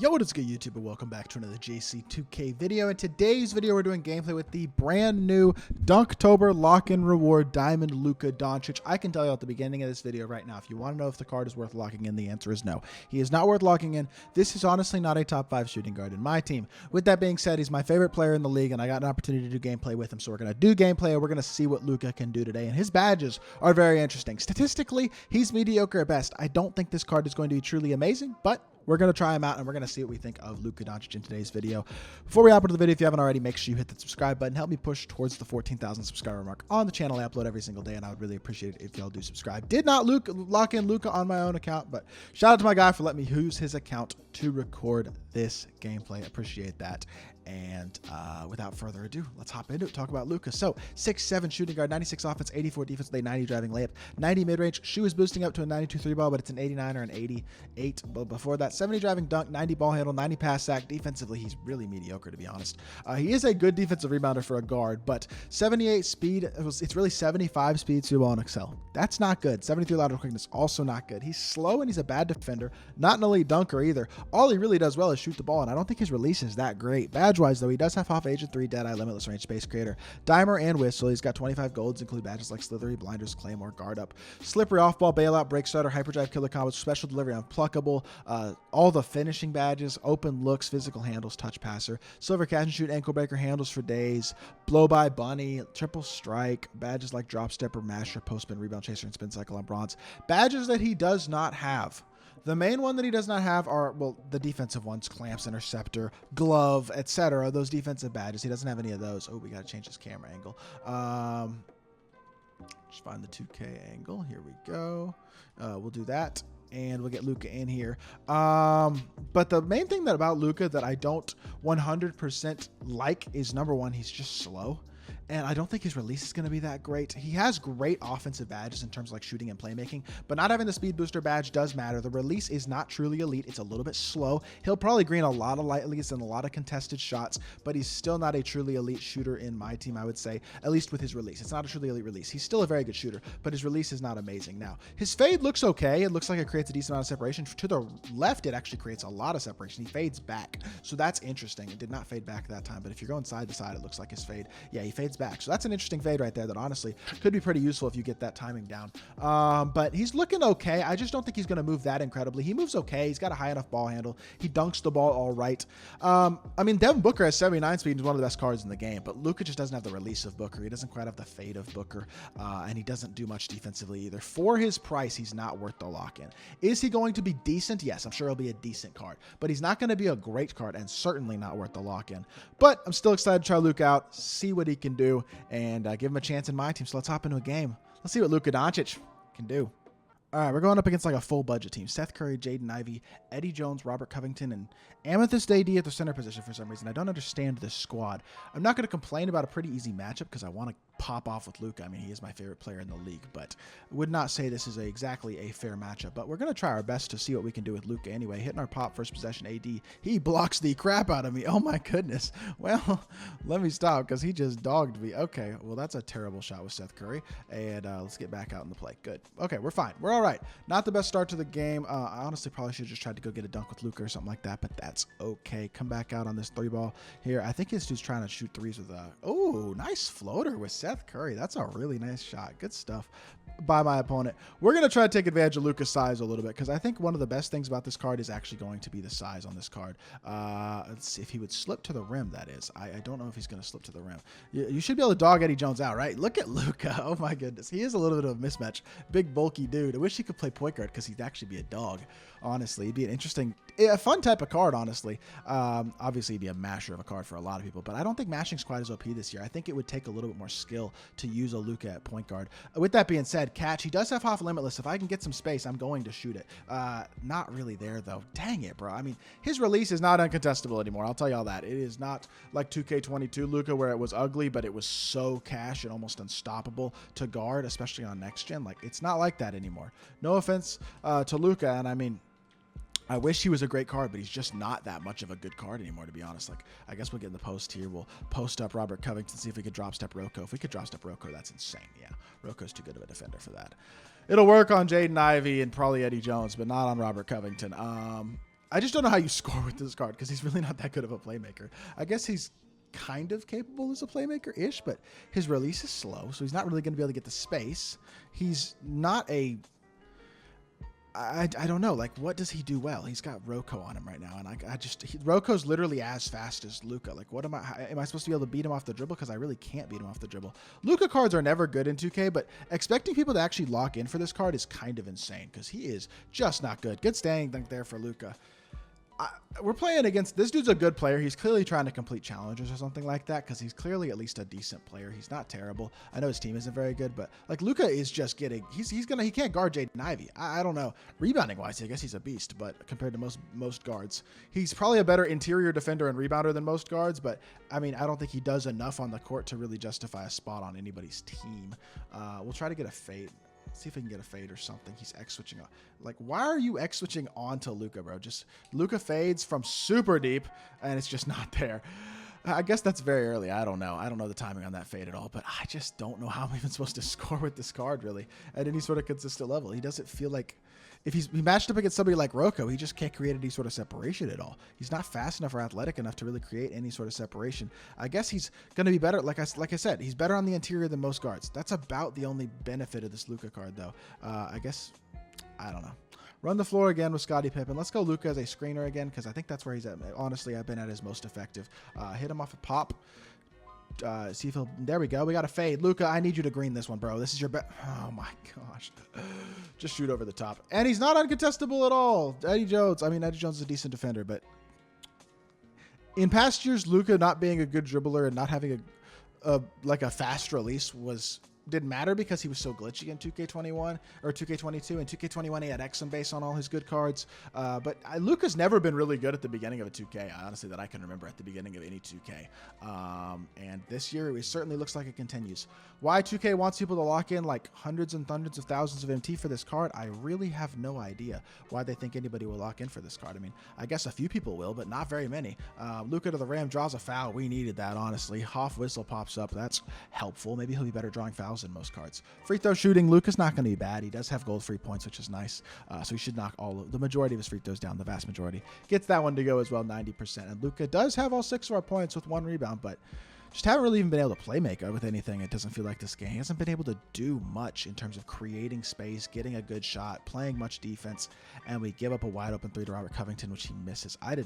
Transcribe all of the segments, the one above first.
Yo, what is good, YouTube, and welcome back to another JC2K video. In today's video, we're doing gameplay with the brand new Dunktober Lock-in Reward Diamond LUKA DONCIC. I can tell you at the beginning of this video right now, if you want to know if the card is worth locking in, the answer is no. He is not worth locking in. This is honestly not a top 5 shooting guard in my team. With that being said, he's my favorite player in the league, and I got an opportunity to do gameplay with him, so we're going to do gameplay, and we're going to see what LUKA can do today. And his badges are very interesting. Statistically, he's mediocre at best. I don't think this card is going to be truly amazing, but we're going to try him out, and we're going to see what we think of LUKA DONCIC in today's video. Before we hop into the video, if you haven't already, make sure you hit that subscribe button. Help me push towards the 14,000 subscriber mark on the channel. I upload every single day, and I would really appreciate it if y'all do subscribe. Did not lock in LUKA on my own account, but shout out to my guy for letting me use his account to record this gameplay. Appreciate that. And without further ado, let's hop into it, talk about LUKA. So 6'7" shooting guard, 96 offense, 84 defense with a 90 driving layup, 90 mid-range. Shoe is boosting up to a 92 3 ball, but it's an 89 or an 88. But before that, 70 driving dunk, 90 ball handle, 90 pass sack. Defensively, he's really mediocre, to be honest. He is a good defensive rebounder for a guard, but 78 speed, it's really 75 speed, 2 ball, and excel. That's not good. 73 lateral quickness, also not good. He's slow, and he's a bad defender. Not an elite dunker either. All he really does well is shoot the ball, and I don't think his release is that great. Badge-wise, though, he does have off Agent 3, Deadeye, Limitless Range, Space Creator, Dimer, and Whistle. He's got 25 golds, include badges like Slithery, Blinders, Claymore, Guard Up, Slippery, Off-Ball, Bailout, Break Starter, Hyperdrive, Killer Combos, Special Delivery, Unpluckable, all the finishing badges, Open Looks, Physical Handles, Touch Passer, Silver Catch and Shoot, Ankle Breaker, Handles for Days, Blow By Bunny, Triple Strike, badges like Drop Stepper, Masher, Post Spin, Rebound Chaser, and Spin Cycle on Bronze. Badges that he does not have. The main one that he does not have are, well, the defensive ones, Clamps, Interceptor, Glove, etc. Those defensive badges. He doesn't have any of those. Oh, we got to change his camera angle. Just find the 2K angle. Here we go. We'll do that, and we'll get LUKA in here. But the main thing about LUKA that I don't 100% like is, number one, he's just slow. And I don't think his release is going to be that great. He has great offensive badges in terms of like shooting and playmaking, but not having the speed booster badge does matter. The release is not truly elite. It's a little bit slow. He'll probably green a lot of light leads and a lot of contested shots, but he's still not a truly elite shooter in my team, I would say, at least with his release. It's not a truly elite release. He's still a very good shooter, but his release is not amazing. Now, his fade looks okay. It looks like it creates a decent amount of separation. To the left, it actually creates a lot of separation. He fades back, so that's interesting. It did not fade back that time, but if you're going side to side, it looks like his fade. Yeah, he fades back. So that's an interesting fade right there that honestly could be pretty useful if you get that timing down. But he's looking okay. I just don't think he's going to move that incredibly. He moves okay. He's got a high enough ball handle. He dunks the ball all right. I mean, Devin Booker has 79 speed and is one of the best cards in the game, but LUKA just doesn't have the release of Booker. He doesn't quite have the fade of Booker, and he doesn't do much defensively either. For his price, he's not worth the lock-in. Is he going to be decent? Yes, I'm sure he'll be a decent card, but he's not going to be a great card and certainly not worth the lock-in. But I'm still excited to try LUKA out, see what he can do, and give him a chance in my team. So let's hop into a game. Let's see what LUKA DONCIC can do. All right, we're going up against like a full budget team. Seth Curry, Jaden Ivey, Eddie Jones, Robert Covington, and Amethyst AD at the center position for some reason. I don't understand this squad. I'm not going to complain about a pretty easy matchup because I want to pop off with LUKA. I mean, he is my favorite player in the league, but I would not say this is exactly a fair matchup. But we're going to try our best to see what we can do with LUKA anyway. Hitting our pop, first possession AD. He blocks the crap out of me. Oh my goodness. Well, let me stop because he just dogged me. Okay, well, that's a terrible shot with Seth Curry. And let's get back out in the play. Good. Okay, we're fine. We're all right. Not the best start to the game. I honestly probably should have just tried to go get a dunk with LUKA or something like that, but that's okay. Come back out on this 3-ball here. I think this dude's trying to shoot threes with a, oh, nice floater with Seth Curry. That's a really nice shot. Good stuff by my opponent. We're going to try to take advantage of LUKA's size a little bit because I think one of the best things about this card is actually going to be the size on this card. Let's see if he would slip to the rim, that is. I don't know if he's going to slip to the rim. You should be able to dog Eddie Jones out, right? Look at LUKA. Oh my goodness. He is a little bit of a mismatch. Big, bulky dude. I wish he could play point guard because he'd actually be a dog, honestly. He'd be an interesting, a fun type of card, honestly. Obviously, he'd be a masher of a card for a lot of people, but I don't think mashing's quite as OP this year. I think it would take a little bit more skill to use a LUKA at point guard. With that being said, catch. He does have off Limitless. If I can get some space, I'm going to shoot it. Not really there, though. Dang it, bro. I mean, his release is not uncontestable anymore. I'll tell you all that. It is not like 2K22 LUKA where it was ugly, but it was so cash and almost unstoppable to guard, especially on next gen. Like, it's not like that anymore. No offense to LUKA, and I mean, I wish he was a great card, but he's just not that much of a good card anymore, to be honest. Like, I guess we'll get in the post here. We'll post up Robert Covington, see if we could drop step Rocco. If we could drop step Rocco, that's insane. Yeah, Rocco's too good of a defender for that. It'll work on Jaden Ivey and probably Eddie Jones, but not on Robert Covington. I just don't know how you score with this card because he's really not that good of a playmaker. I guess he's kind of capable as a playmaker-ish, but his release is slow, so he's not really going to be able to get the space. He's not a... I don't know. Like, what does he do well? He's got Roko on him right now, and Roko's literally as fast as LUKA. Like, what am I supposed to be able to beat him off the dribble? Because I really can't beat him off the dribble. LUKA cards are never good in 2K, but expecting people to actually lock in for this card is kind of insane because he is just not good. Good staying there for LUKA. We're playing against this dude's a good player. He's clearly trying to complete challenges or something like that because he's clearly at least a decent player. He's not terrible. I know his team isn't very good, but like LUKA is just getting he can't guard Jaden Ivey. I don't know. Rebounding wise, I guess he's a beast, but compared to most guards, he's probably a better interior defender and rebounder than most guards. But I mean, I don't think he does enough on the court to really justify a spot on anybody's team. We'll try to get a fade. See if I can get a fade or something. He's X switching on. Like, why are you X switching on to LUKA, bro? Just LUKA fades from super deep, and it's just not there. I guess that's very early. I don't know. I don't know the timing on that fade at all, but I just don't know how I'm even supposed to score with this card, really, at any sort of consistent level. He doesn't feel like... If he matched up against somebody like Roko, he just can't create any sort of separation at all. He's not fast enough or athletic enough to really create any sort of separation. I guess he's going to be better. Like I said, he's better on the interior than most guards. That's about the only benefit of this LUKA card, though. I guess, I don't know. Run the floor again with Scottie Pippen. Let's go LUKA as a screener again because I think that's where he's at. Honestly, I've been at his most effective. Hit him off a pop. See if he'll... There we go. We got a fade. LUKA, I need you to green this one, bro. This is your bet. Oh, my gosh. Just shoot over the top. And he's not uncontestable at all. Eddie Jones. I mean, Eddie Jones is a decent defender, but in past years, LUKA not being a good dribbler and not having a fast release didn't matter because he was so glitchy in 2K21 or 2K22 and 2K21 he had XM base on all his good cards. But LUKA's never been really good at the beginning of a 2K. Honestly, that I can remember at the beginning of any 2K. And this year it certainly looks like it continues. Why 2K wants people to lock in like hundreds and hundreds of thousands of MT for this card, I really have no idea why they think anybody will lock in for this card. I mean, I guess a few people will, but not very many. LUKA to the ram draws a foul. We needed that, honestly. Hoff whistle pops up. That's helpful. Maybe he'll be better drawing fouls than most cards. Free throw shooting, LUKA's not going to be bad. He does have gold free points, which is nice. So he should knock the majority of his free throws down, the vast majority. Gets that one to go as well, 90%. And LUKA does have all 6 of our points with 1 rebound, but just haven't really even been able to play make with anything. It doesn't feel like this game. He hasn't been able to do much in terms of creating space, getting a good shot, playing much defense, and we give up a wide open 3 to Robert Covington, which he misses. I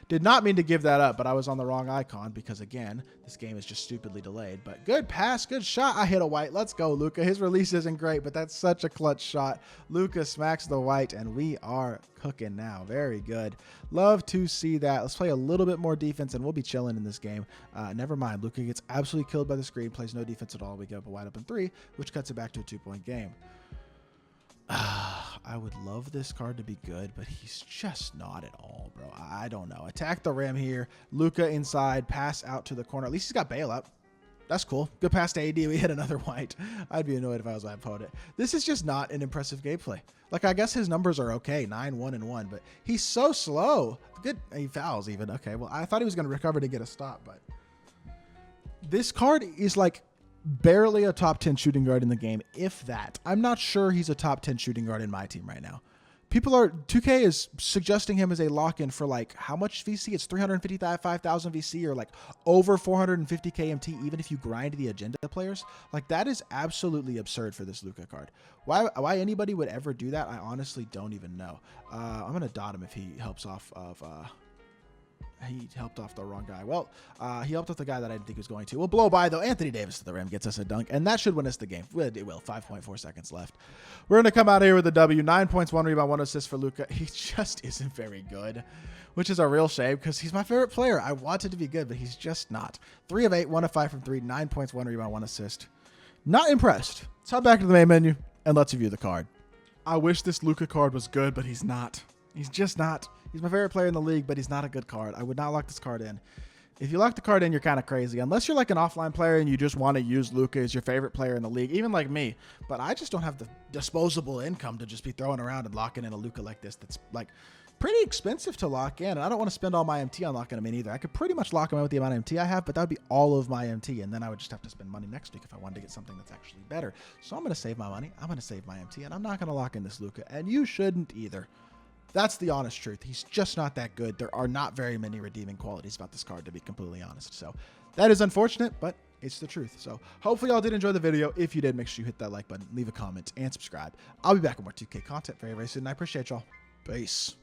did not mean to give that up, but I was on the wrong icon because, again, this game is just stupidly delayed. But good pass, good shot. I hit a white. Let's go, LUKA. His release isn't great, but that's such a clutch shot. LUKA smacks the white, and we are cooking now. Very good. Love to see that. Let's play a little bit more defense, and we'll be chilling in this game. Never mind. LUKA gets absolutely killed by the screen, plays no defense at all. We give up a wide open 3, which cuts it back to a 2-point game. I would love this card to be good, but he's just not at all, bro. I don't know. Attack the rim here. LUKA inside, pass out to the corner. At least he's got bailout. That's cool. Good pass to AD. We hit another white. I'd be annoyed if I was my opponent. This is just not an impressive gameplay. Like, I guess his numbers are okay, 9, 1, and 1, but he's so slow. Good. He fouls even. Okay, well, I thought he was going to recover to get a stop, but this card is like barely a top 10 shooting guard in the game, if that. I'm not sure he's a top 10 shooting guard in my team right now. 2K is suggesting him as a lock-in for like how much VC? It's 355,000 VC or like over 450 KMT, even if you grind the agenda players. Like, that is absolutely absurd for this LUKA card. Why anybody would ever do that, I honestly don't even know. I'm going to dot him if he helps off of... He helped off the wrong guy. Well, he helped off the guy that I didn't think he was going to. We'll blow by, though. Anthony Davis to the rim gets us a dunk, and that should win us the game. It will. 5.4 seconds left. We're going to come out here with a W. 9 points, 1 rebound, 1 assist for LUKA. He just isn't very good, which is a real shame because he's my favorite player. I wanted to be good, but he's just not. 3 of 8, 1 of 5 from 3, 9 points, 1 rebound, 1 assist. Not impressed. Let's hop back to the main menu, and let's review the card. I wish this LUKA card was good, but he's not. He's just not. He's my favorite player in the league, but he's not a good card. I would not lock this card in. If you lock the card in, you're kind of crazy. Unless you're like an offline player and you just want to use LUKA as your favorite player in the league, even like me. But I just don't have the disposable income to just be throwing around and locking in a LUKA like this. That's like pretty expensive to lock in. And I don't want to spend all my MT on locking him in either. I could pretty much lock him in with the amount of MT I have, but that would be all of my MT. And then I would just have to spend money next week if I wanted to get something that's actually better. So I'm going to save my money. I'm going to save my MT, and I'm not going to lock in this LUKA. And you shouldn't either. That's the honest truth. He's just not that good. There are not very many redeeming qualities about this card, to be completely honest. So that is unfortunate, but it's the truth. So hopefully y'all did enjoy the video. If you did, make sure you hit that like button, leave a comment, and subscribe. I'll be back with more 2K content very, very soon. I appreciate y'all. Peace.